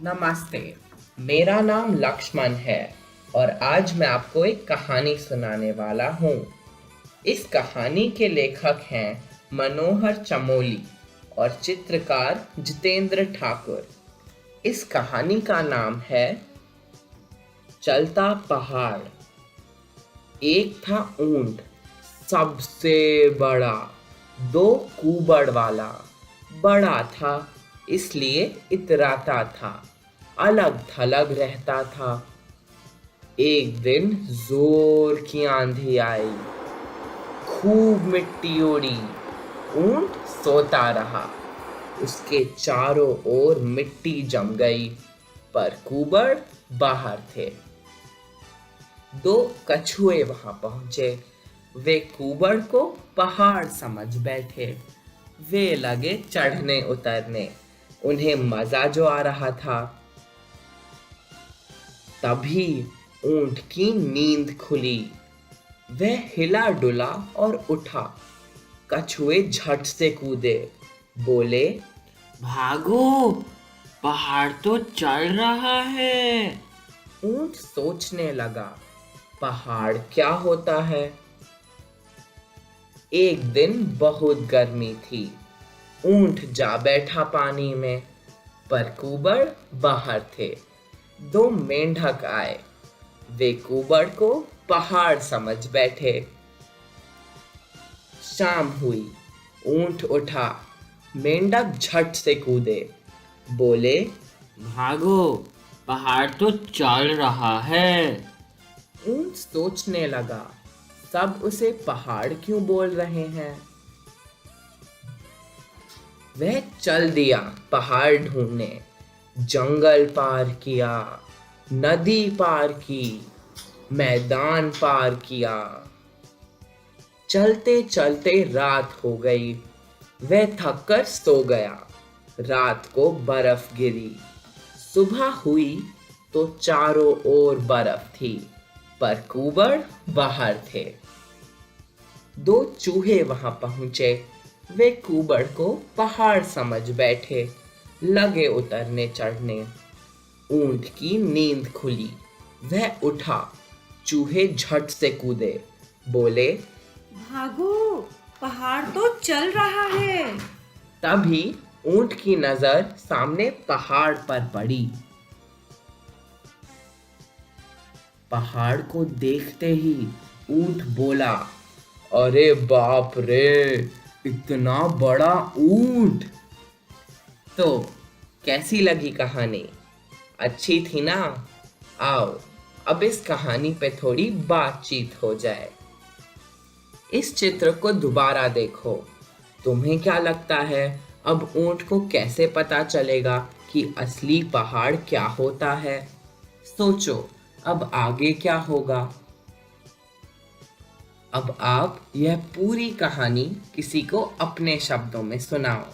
नमस्ते। मेरा नाम लक्ष्मण है और आज मैं आपको एक कहानी सुनाने वाला हूँ। इस कहानी के लेखक हैं मनोहर चमोली और चित्रकार जितेंद्र ठाकुर। इस कहानी का नाम है चलता पहाड़। एक था ऊंट, सबसे बड़ा, दो कुबड़ वाला। बड़ा था इसलिए इतराता था, अलग थलग रहता था। एक दिन जोर की आंधी आई, खूब मिट्टी उड़ी। ऊंट सोता रहा, उसके चारों ओर मिट्टी जम गई, पर कुबड़ बाहर थे। दो कछुए वहां पहुंचे। वे कुबड़ को पहाड़ समझ बैठे। वे लगे चढ़ने उतरने, उन्हें मजा जो आ रहा था। तभी ऊंट की नींद खुली। वह हिला डुला और उठा। कछुए झट से कूदे, बोले, भागो, पहाड़ तो चढ़ रहा है। ऊंट सोचने लगा, पहाड़ क्या होता है। एक दिन बहुत गर्मी थी। ऊंट जा बैठा पानी में, पर कुबड़ बाहर थे। दो मेंढक आए, वे कुबड़ को पहाड़ समझ बैठे। शाम हुई, ऊंट उठा। मेंढक झट से कूदे, बोले, भागो, पहाड़ तो चढ़ रहा है। ऊंट सोचने लगा, सब उसे पहाड़ क्यों बोल रहे हैं। वह चल दिया पहाड़ ढूंढने। जंगल पार किया, नदी पार की, मैदान पार किया। चलते चलते रात हो गई। वह थक कर सो गया। रात को बर्फ गिरी। सुबह हुई तो चारों ओर बर्फ थी, पर कुबड़ बाहर थे। दो चूहे वहां पहुंचे। वे कुबड़ को पहाड़ समझ बैठे, लगे उतरने चढ़ने। ऊंट की नींद खुली, वह उठा। चूहे झट से कूदे, बोले, भागो, पहाड़ तो चल रहा है। तभी ऊंट की नजर सामने पहाड़ पर पड़ी। पहाड़ को देखते ही ऊंट बोला, अरे बाप रे, इतना बड़ा ऊंट। तो कैसी लगी कहानी? अच्छी थी ना? आओ अब इस कहानी पे थोड़ी बातचीत हो जाए। इस चित्र को दोबारा देखो। तुम्हें क्या लगता है, अब ऊंट को कैसे पता चलेगा कि असली पहाड़ क्या होता है? सोचो, अब आगे क्या होगा? अब आप यह पूरी कहानी किसी को अपने शब्दों में सुनाओ।